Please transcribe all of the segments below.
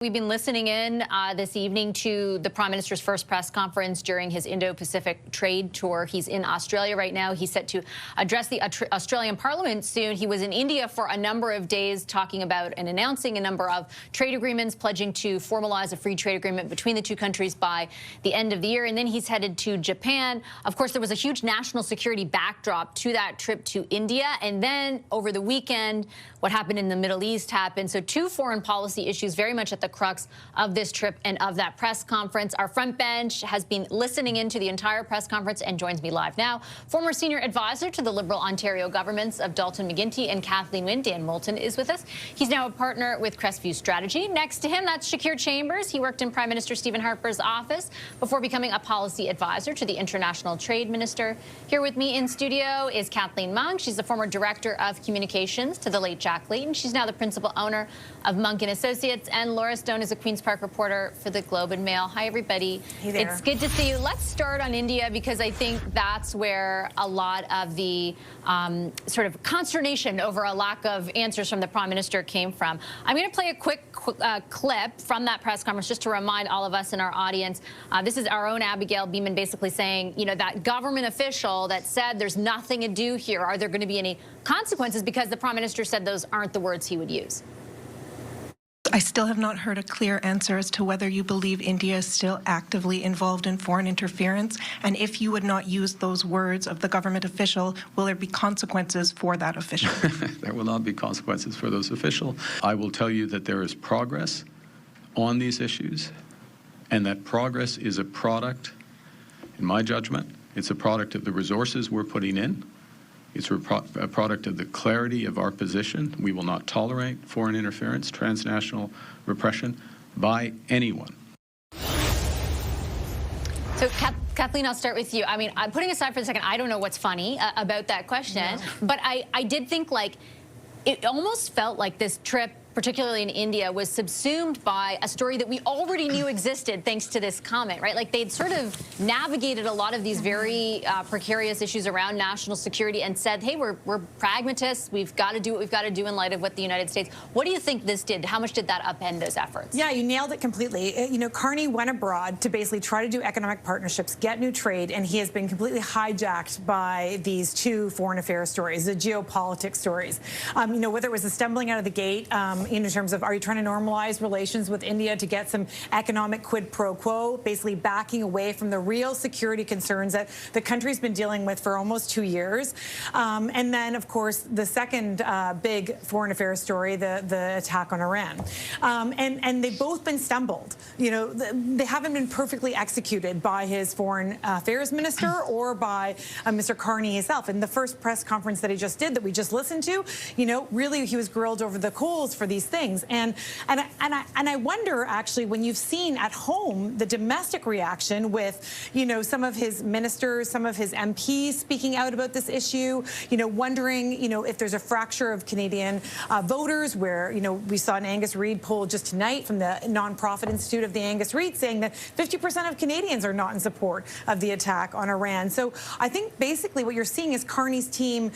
We've been listening in this evening to the Prime Minister's first press conference during his Indo-Pacific trade tour. He's in Australia right now. He's set to address the Australian Parliament soon. He was in India for a number of days talking about and announcing a number of trade agreements, pledging to formalize a free trade agreement between the two countries by the end of the year. And then he's headed to Japan. Of course, there was a huge national security backdrop to that trip to India. And then over the weekend, what happened in the Middle East happened. So two foreign policy issues very much at the crux of this trip and of that press conference. Our front bench has been listening into the entire press conference and joins me live now. Former senior advisor to the Liberal Ontario governments of Dalton McGuinty and Kathleen Wynne, Dan Moulton, is with us. He's now a partner with Crestview Strategy. Next to him, that's Shakir Chambers. He worked in Prime Minister Stephen Harper's office before becoming a policy advisor to the International Trade Minister. Here with me in studio is Kathleen Monk. She's the former director of communications to the late Jack Layton. She's now the principal owner of Monk & Associates. And Laura Stone is a Queen's Park reporter for the Globe and Mail. Hi, everybody. Hey there. It's good to see you. Let's start on India, because I think that's where a lot of the sort of consternation over a lack of answers from the Prime Minister came from. I'm going to play a quick clip from that press conference just to remind all of us in our audience. This is our own Abigail Beeman basically saying, you know, that government official that said there's nothing to do here, are there going to be any consequences? Because the Prime Minister said those aren't the words he would use. I still have not heard a clear answer as to whether you believe India is still actively involved in foreign interference, and if you would not use those words of the government official, will there be consequences for that official? There will not be consequences for those officials. I will tell you that there is progress on these issues, and that progress is a product, in my judgment, it's a product of the resources we're putting in. It's a product of the clarity of our position. We will not tolerate foreign interference, transnational repression by anyone. So, Kathleen, I'll start with you. I mean, I'm putting aside for a second, I don't know what's funny about that question, but I did think, like, it almost felt like this trip, particularly in India, was subsumed by a story that we already knew existed thanks to this comment, right? Like, they'd sort of navigated a lot of these very precarious issues around national security and said, hey, we're pragmatists. We've got to do what we've got to do in light of what the United States. What do you think this did? How much did that upend those efforts? Yeah, you nailed it completely. You know, Carney went abroad to basically try to do economic partnerships, get new trade, and he has been completely hijacked by these two foreign affairs stories, the geopolitics stories. You know, whether it was the stumbling out of the gate, in terms of, are you trying to normalize relations with India to get some economic quid pro quo, basically backing away from the real security concerns that the country's been dealing with for almost 2 years. And then, of course, the second big foreign affairs story, the attack on Iran. And they've both been stumbled. You know, they haven't been perfectly executed by his foreign affairs minister or by Mr. Carney himself. In the first press conference that he just did, that we just listened to, you know, really he was grilled over the coals for these things. And I wonder, actually, when you've seen at home the domestic reaction with, you know, some of his ministers, some of his MPs speaking out about this issue, you know, wondering, you know, if there's a fracture of Canadian voters, where, you know, we saw an Angus Reid poll just tonight from the nonprofit institute of the Angus Reid saying that 50% of Canadians are not in support of the attack on Iran. So I think basically what you're seeing is Carney's team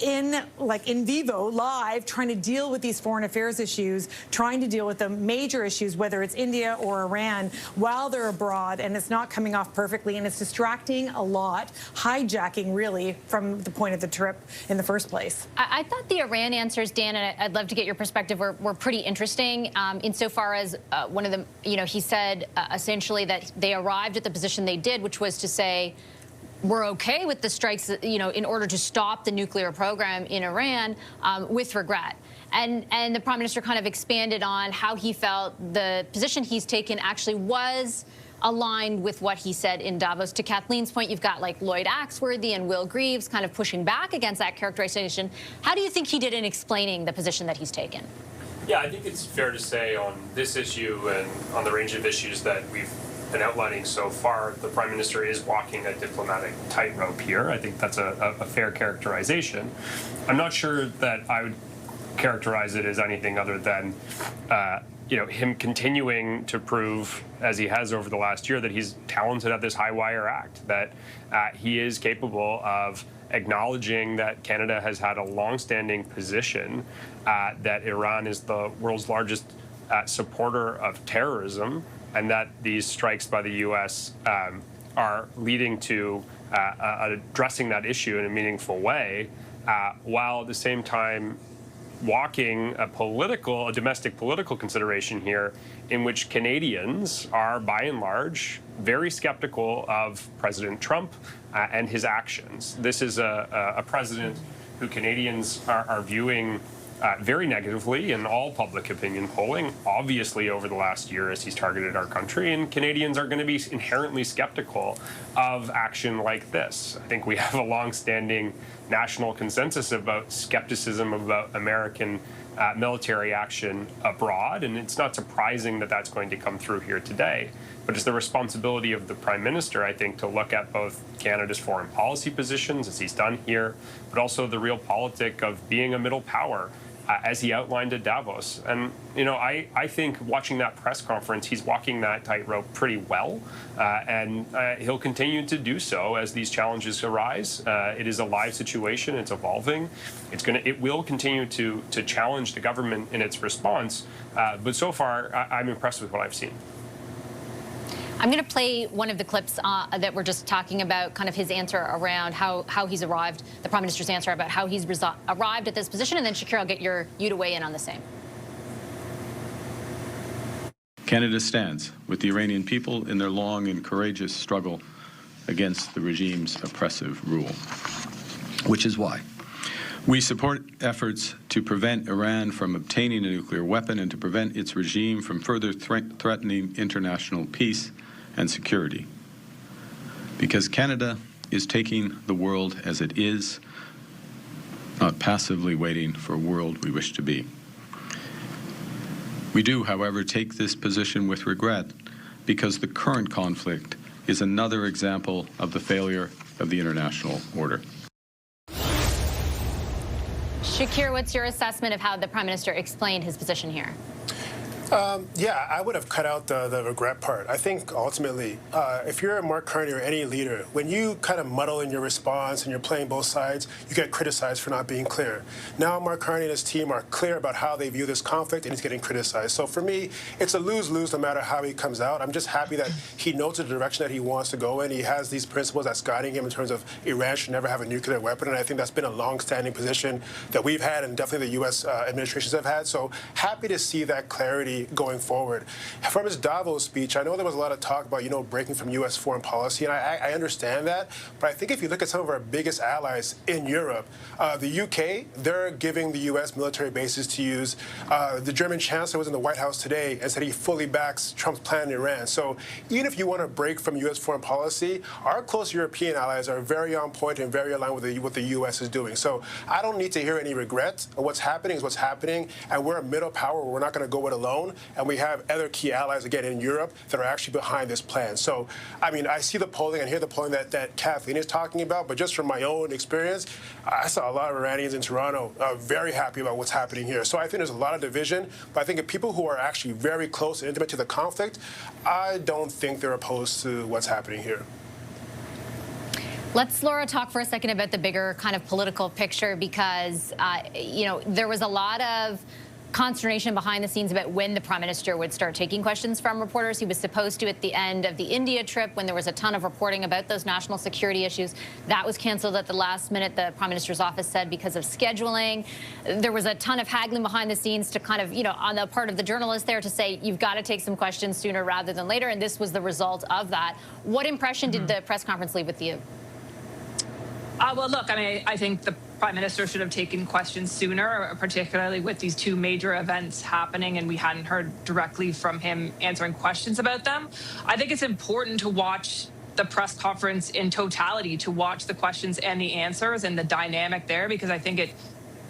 in vivo, live, trying to deal with these foreign affairs issues, trying to deal with the major issues, whether it's India or Iran, while they're abroad, and it's not coming off perfectly, and it's distracting a lot, hijacking, really, from the point of the trip in the first place. I thought the Iran answers, Dan, and I'd love to get your perspective, were pretty interesting, insofar as one of them, you know, he said essentially that they arrived at the position they did, which was to say, we're okay with the strikes, you know, in order to stop the nuclear program in Iran, with regret. And the Prime Minister kind of expanded on how he felt the position he's taken actually was aligned with what he said in Davos. To Kathleen's point, you've got like Lloyd Axworthy and Will Greaves kind of pushing back against that characterization. How do you think he did in explaining the position that he's taken? Yeah, I think it's fair to say on this issue and on the range of issues that we've been outlining so far, the Prime Minister is walking a diplomatic tightrope here. I think that's a fair characterization. I'm not sure that I would characterize it as anything other than you know, him continuing to prove, as he has over the last year, that he's talented at this high wire act, that he is capable of acknowledging that Canada has had a long-standing position that Iran is the world's largest supporter of terrorism, and that these strikes by the U.S. Are leading to addressing that issue in a meaningful way, while at the same time walking a domestic political consideration here in which Canadians are, by and large, very skeptical of President Trump and his actions. This is a president who Canadians are viewing very negatively in all public opinion polling, obviously over the last year as he's targeted our country, and Canadians are going to be inherently skeptical of action like this. I think we have a long-standing national consensus about skepticism about American military action abroad, and it's not surprising that that's going to come through here today. But it's the responsibility of the Prime Minister, I think, to look at both Canada's foreign policy positions, as he's done here, but also the realpolitik of being a middle power, as he outlined at Davos. And, I think watching that press conference, he's walking that tightrope pretty well, and he'll continue to do so as these challenges arise. It is a live situation. It's evolving. It will continue to challenge the government in its response. But so far, I'm impressed with what I've seen. I'm going to play one of the clips that we're just talking about, kind of his answer around how he's arrived, the Prime Minister's answer about how he's arrived at this position, and then Shakir, I'll get you to weigh in on the same. Canada stands with the Iranian people in their long and courageous struggle against the regime's oppressive rule, which is why we support efforts to prevent Iran from obtaining a nuclear weapon and to prevent its regime from further threatening international peace and security. Because Canada is taking the world as it is, not passively waiting for a world we wish to be. We do, however, take this position with regret because the current conflict is another example of the failure of the international order. Shakir, what's your assessment of how the Prime Minister explained his position here? Yeah, I would have cut out the regret part. I think ultimately, if you're a Mark Carney or any leader, when you kind of muddle in your response and you're playing both sides, you get criticized for not being clear. Now Mark Carney and his team are clear about how they view this conflict, and he's getting criticized. So for me, it's a lose-lose no matter how he comes out. I'm just happy that he knows the direction that he wants to go in. He has these principles that's guiding him in terms of Iran should never have a nuclear weapon, and I think that's been a long-standing position that we've had and definitely the U.S. administrations have had. So happy to see that clarity going forward. From his Davos speech, I know there was a lot of talk about, breaking from U.S. foreign policy, and I understand that. But I think if you look at some of our biggest allies in Europe, the U.K., they're giving the U.S. military bases to use. The German Chancellor was in the White House today and said he fully backs Trump's plan in Iran. So even if you want to break from U.S. foreign policy, our close European allies are very on point and very aligned with what the U.S. is doing. So I don't need to hear any regret. What's happening is what's happening, and we're a middle power. We're not going to go it alone. And we have other key allies, again, in Europe that are actually behind this plan. So, I mean, I see the polling and hear the polling that Kathleen is talking about, but just from my own experience, I saw a lot of Iranians in Toronto very happy about what's happening here. So I think there's a lot of division, but I think if people who are actually very close and intimate to the conflict, I don't think they're opposed to what's happening here. Let's, Laura, talk for a second about the bigger kind of political picture because, there was a lot of consternation behind the scenes about when the Prime Minister would start taking questions from reporters. He was supposed to at the end of the India trip when there was a ton of reporting about those national security issues. That was canceled at the last minute, the Prime Minister's office said, because of scheduling. There was a ton of haggling behind the scenes to kind of, on the part of the journalist there to say, you've got to take some questions sooner rather than later, and this was the result of that. What impression did the press conference leave with you? Well, look, I think the Prime Minister should have taken questions sooner, particularly with these two major events happening, and we hadn't heard directly from him answering questions about them. I think it's important to watch the press conference in totality, to watch the questions and the answers and the dynamic there, because I think it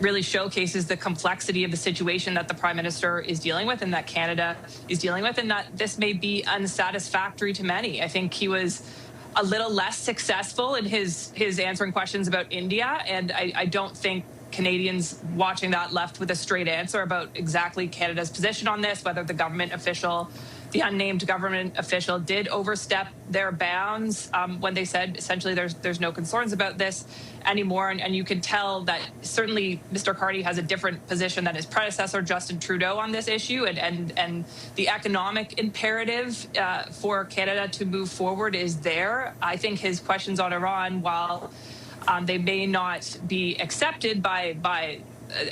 really showcases the complexity of the situation that the Prime Minister is dealing with and that Canada is dealing with, and that this may be unsatisfactory to many. I think he was a little less successful in his answering questions about India, and I don't think Canadians watching that left with a straight answer about exactly Canada's position on this, whether the unnamed government official did overstep their bounds when they said essentially there's no concerns about this anymore. And you can tell that certainly Mr. Carney has a different position than his predecessor, Justin Trudeau, on this issue. And the economic imperative for Canada to move forward is there. I think his questions on Iran, while they may not be accepted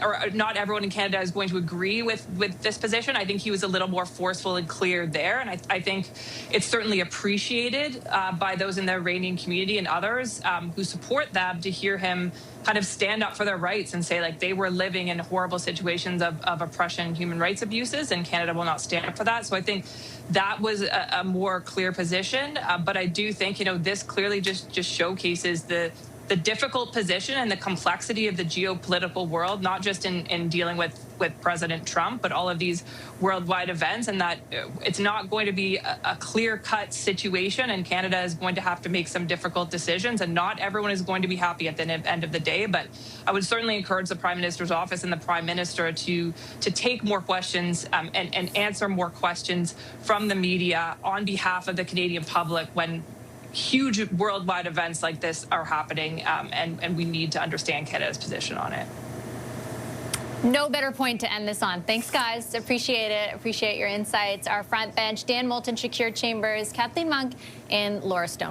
or not everyone in Canada is going to agree with this position. I think he was a little more forceful and clear there. And I think it's certainly appreciated by those in the Iranian community and others who support them to hear him kind of stand up for their rights and say, like, they were living in horrible situations of oppression and human rights abuses, and Canada will not stand up for that. So I think that was a more clear position. But I do think, this clearly just showcases the difficult position and the complexity of the geopolitical world, not just in dealing with President Trump, but all of these worldwide events, and that it's not going to be a clear-cut situation, and Canada is going to have to make some difficult decisions, and not everyone is going to be happy at the end of the day. But I would certainly encourage the Prime Minister's office and the Prime Minister to take more questions and answer more questions from the media on behalf of the Canadian public when huge worldwide events like this are happening, and we need to understand Canada's position on it. No better point to end this on. Thanks, guys. Appreciate it. Appreciate your insights. Our front bench, Dan Moulton, Shakir Chambers, Kathleen Monk, and Laura Stone.